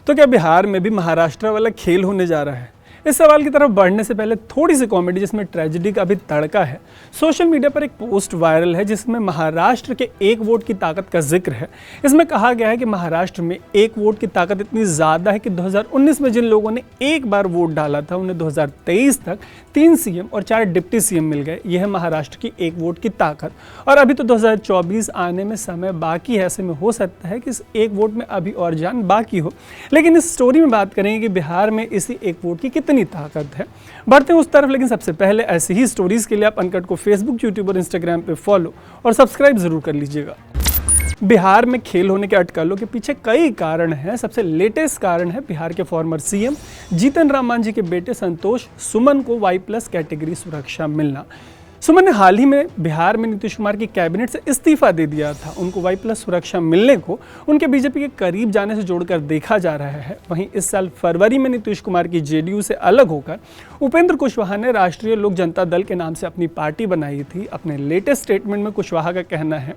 तो क्या बिहार में भी महाराष्ट्र वाला खेल होने जा रहा है? इस सवाल की तरफ बढ़ने से पहले थोड़ी सी कॉमेडी जिसमें ट्रेजेडी का भी तड़का है। सोशल मीडिया पर एक पोस्ट वायरल है जिसमें महाराष्ट्र के एक वोट की ताकत का जिक्र है। इसमें कहा गया है कि महाराष्ट्र में एक वोट की ताकत इतनी ज़्यादा है कि 2019 में जिन लोगों ने एक बार वोट डाला था उन्हें 2023 तक 3 सीएम और 4 डिप्टी सीएम मिल गए। यह है महाराष्ट्र की एक वोट की ताकत। और अभी तो 2024 आने में समय बाकी है, ऐसे में हो सकता है कि इस एक वोट में अभी और जान बाकी हो। लेकिन इस स्टोरी में बात करेंगे कि बिहार में इसी एक वोट की कितनी ताकत है। बढ़ते हैं उस तरफ, लेकिन सबसे पहले ऐसी ही स्टोरीज के लिए आप अनकट को फेसबुक, यूट्यूब और इंस्टाग्राम पे फॉलो और सब्सक्राइब जरूर कर लीजिएगा। बिहार में खेल होने के अटकलों के पीछे कई कारण हैं। सबसे लेटेस्ट कारण है बिहार के फॉर्मर सीएम जीतन राम मांझी के बेटे संतोष सुमन को Y+ कैटेगरी सुरक्षा मिलना। सुमन ने हाल ही में बिहार में नीतीश कुमार की कैबिनेट से इस्तीफा दे दिया था। उनको Y+ सुरक्षा मिलने को उनके बीजेपी के करीब जाने से जोड़कर देखा जा रहा है। वहीं इस साल फरवरी में नीतीश कुमार की जेडीयू से अलग होकर उपेंद्र कुशवाहा ने राष्ट्रीय लोक जनता दल के नाम से अपनी पार्टी बनाई थी। अपने लेटेस्ट स्टेटमेंट में कुशवाहा का कहना है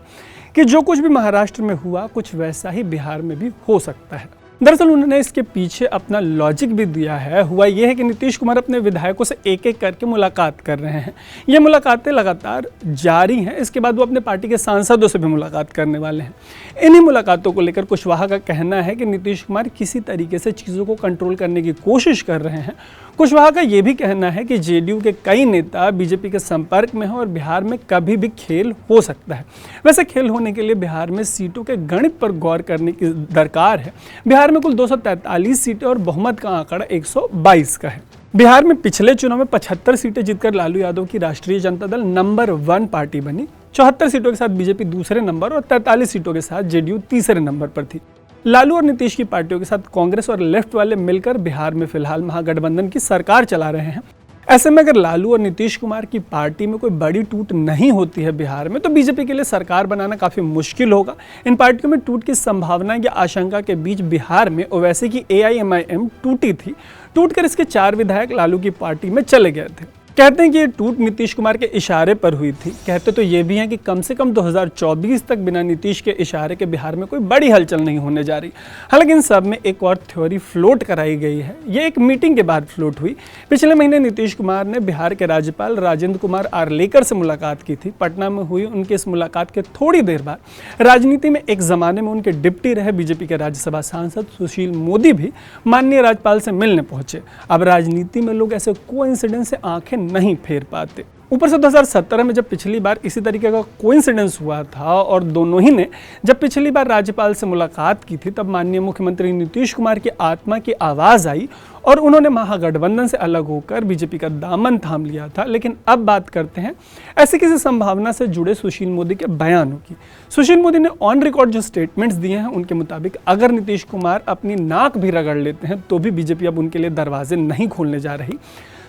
कि जो कुछ भी महाराष्ट्र में हुआ कुछ वैसा ही बिहार में भी हो सकता है। दरअसल उन्होंने इसके पीछे अपना लॉजिक भी दिया है। हुआ यह है कि नीतीश कुमार अपने विधायकों से एक एक करके मुलाकात कर रहे हैं। ये मुलाकातें लगातार जारी हैं। इसके बाद वो अपने पार्टी के सांसदों से भी मुलाकात करने वाले हैं। इन्हीं मुलाकातों को लेकर कुशवाहा का कहना है कि नीतीश कुमार किसी तरीके से चीज़ों को कंट्रोल करने की कोशिश कर रहे हैं। कुशवाहा का ये भी कहना है कि जेडीयू के कई नेता बीजेपी के संपर्क में हैं और बिहार में कभी भी खेल हो सकता है। वैसे खेल होने के लिए बिहार में सीटों के गणित पर गौर करने की दरकार है। बिहार में कुल 243 सीटें और बहुमत का आंकड़ा 122 का है। बिहार में पिछले चुनाव में 75 सीटें जीतकर लालू यादव की राष्ट्रीय जनता दल नंबर 1 पार्टी बनी। 74 सीटों के साथ बीजेपी दूसरे नंबर और 43 सीटों के साथ जेडीयू तीसरे नंबर पर थी। लालू और नीतीश की पार्टियों के साथ कांग्रेस और लेफ्ट वाले मिलकर बिहार में फिलहाल महागठबंधन की सरकार चला रहे हैं। ऐसे में अगर लालू और नीतीश कुमार की पार्टी में कोई बड़ी टूट नहीं होती है बिहार में, तो बीजेपी के लिए सरकार बनाना काफ़ी मुश्किल होगा। इन पार्टियों में टूट की संभावना या आशंका के बीच बिहार में ओवैसी की AIMIM टूटी थी। टूटकर इसके 4 विधायक लालू की पार्टी में चले गए थे। कहते हैं कि ये टूट नीतीश कुमार के इशारे पर हुई थी। कहते तो ये भी हैं कि कम से कम 2024 तक बिना नीतीश के इशारे के बिहार में कोई बड़ी हलचल नहीं होने जा रही। हालांकि इन सब में एक और थ्योरी फ्लोट कराई गई है। ये एक मीटिंग के बाद फ्लोट हुई। पिछले महीने नीतीश कुमार ने बिहार के राज्यपाल राजेंद्र कुमार आर्लेकर से मुलाकात की थी। पटना में हुई उनकी इस मुलाकात के थोड़ी देर बाद राजनीति में एक जमाने में उनके डिप्टी रहे बीजेपी के राज्यसभा सांसद सुशील मोदी भी माननीय राज्यपाल से मिलने पहुंचे। अब राजनीति में लोग ऐसे कोइंसिडेंस से आंखें नहीं फेर पाते। ऊपर से 2017 में जब पिछली बार इसी तरीके का कोइंसिडेंस हुआ था और दोनों ही ने जब पिछली बार राज्यपाल से मुलाकात की थी, तब माननीय मुख्यमंत्री नीतीश कुमार की आत्मा की आवाज़ आई और उन्होंने महागठबंधन से अलग होकर बीजेपी का दामन थाम लिया था। लेकिन अब बात करते हैं ऐसी किसी संभावना से जुड़े सुशील मोदी के बयानों की। सुशील मोदी ने ऑन रिकॉर्ड जो स्टेटमेंट्स दिए हैं उनके मुताबिक अगर नीतीश कुमार अपनी नाक भी रगड़ लेते हैं तो भी बीजेपी अब उनके लिए दरवाजे नहीं खोलने जा रही।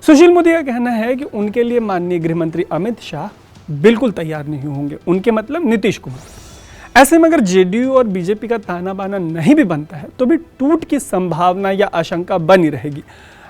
सुशील मोदी का कहना है कि उनके लिए माननीय गृह मंत्री अमित शाह बिल्कुल तैयार नहीं होंगे। उनके मतलब नीतीश कुमार। ऐसे में अगर जेडीयू और बीजेपी का ताना बाना नहीं भी बनता है तो भी टूट की संभावना या आशंका बनी रहेगी।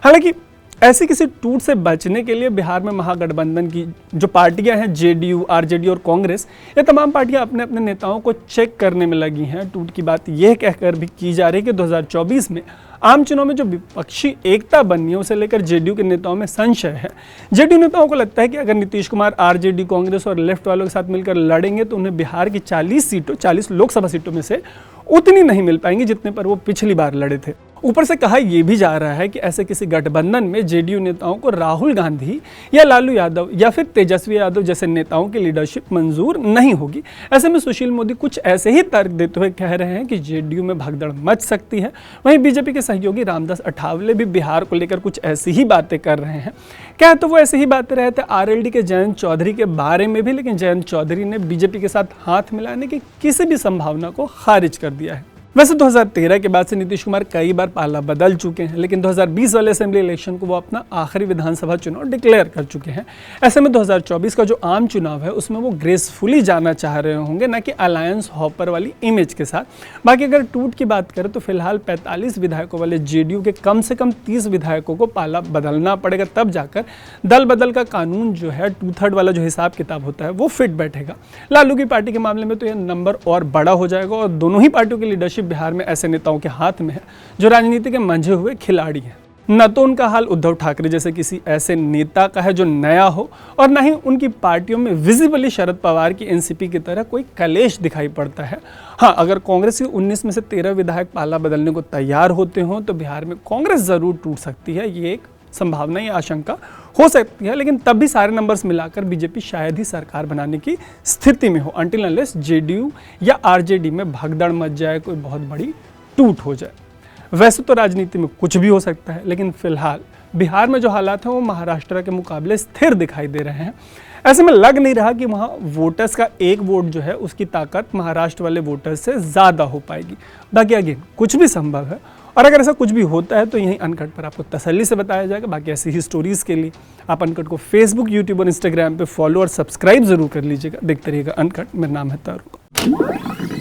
हालांकि ऐसी किसी टूट से बचने के लिए बिहार में महागठबंधन की जो पार्टियां हैं जेडीयू, आरजेडी और कांग्रेस, ये तमाम पार्टियां अपने अपने नेताओं को चेक करने में लगी हैं। टूट की बात यह कहकर भी की जा रही है कि 2024 में आम चुनाव में जो विपक्षी एकता बननी है उसे लेकर जेडीयू के नेताओं में संशय है। जेडीयू नेताओं को लगता है कि अगर नीतीश कुमार आरजेडी, कांग्रेस और लेफ्ट वालों के साथ मिलकर लड़ेंगे तो उन्हें बिहार की 40 लोकसभा सीटों में से उतनी नहीं मिल पाएंगी जितने पर वो पिछली बार लड़े थे। ऊपर से कहा यह भी जा रहा है कि ऐसे किसी गठबंधन में जेडीयू नेताओं को राहुल गांधी या लालू यादव या फिर तेजस्वी यादव जैसे नेताओं की लीडरशिप मंजूर नहीं होगी। ऐसे में सुशील मोदी कुछ ऐसे ही तर्क देते हुए कह रहे हैं कि जेडीयू में भगदड़ मच सकती है। वहीं बीजेपी के सहयोगी रामदास अठावले भी बिहार को लेकर कुछ ऐसी ही बातें कर रहे हैं। क्या तो वो ऐसी ही बातें रहे थे आरएलडी के जयंत चौधरी के बारे में भी, लेकिन जयंत चौधरी ने बीजेपी के साथ हाथ मिलाने की किसी भी संभावना को खारिज कर दिया है। वैसे 2013 के बाद से नीतीश कुमार कई बार पाला बदल चुके हैं, लेकिन 2020 वाले असेंबली इलेक्शन को वो अपना आखिरी विधानसभा चुनाव डिक्लेयर कर चुके हैं। ऐसे में 2024 का जो आम चुनाव है उसमें वो ग्रेसफुली जाना चाह रहे होंगे, ना कि अलायंस हॉपर वाली इमेज के साथ। बाकी अगर टूट की बात करें तो फिलहाल 45 विधायकों वाले जेडीयू के कम से कम 30 विधायकों को पाला बदलना पड़ेगा, तब जाकर दल बदल का कानून जो है 2/3 वाला जो हिसाब किताब होता है वो फिट बैठेगा। लालू की पार्टी के मामले में तो यह नंबर और बड़ा हो जाएगा और दोनों ही पार्टियों की लीडरशिप बिहार में ऐसे नेताओं के हाथ में है जो राजनीति के मंझे हुए खिलाड़ी हैं। न तो उनका हाल उद्धव ठाकरे जैसे किसी ऐसे नेता का है जो नया हो, और न ही उनकी पार्टियों में विजिबली शरद पवार की एनसीपी की तरह कोई कलेश दिखाई पड़ता है। हाँ, अगर कांग्रेस के 19 में से 13 विधायक पाला बदलने को तैयार होते हों तो बिहार में कांग्रेस जरूर टूट सकती है। ये एक संभावना या आशंका हो सकती है, लेकिन तब भी सारे नंबर्स मिलाकर बीजेपी शायद ही सरकार बनाने की स्थिति में हो, अनटिल अनलेस जेडीयू या आरजेडी में भगदड़ मच जाए, कोई बहुत बड़ी टूट हो जाए। वैसे तो राजनीति में कुछ भी हो सकता है, लेकिन फिलहाल बिहार में जो हालात हैं वो महाराष्ट्र के मुकाबले स्थिर दिखाई दे रहे हैं। ऐसे में लग नहीं रहा कि वहाँ वोटर्स का एक वोट जो है उसकी ताकत महाराष्ट्र वाले वोटर्स से ज़्यादा हो पाएगी। बाकी अगेन कुछ भी संभव है, और अगर ऐसा कुछ भी होता है तो यहीं अनकट पर आपको तसल्ली से बताया जाएगा। बाकी ऐसी ही स्टोरीज़ के लिए आप अनकट को फेसबुक, यूट्यूब और इंस्टाग्राम पे फॉलो और सब्सक्राइब जरूर कर लीजिएगा। देखते रहिएगा अनकट। मेरा नाम है तारुक।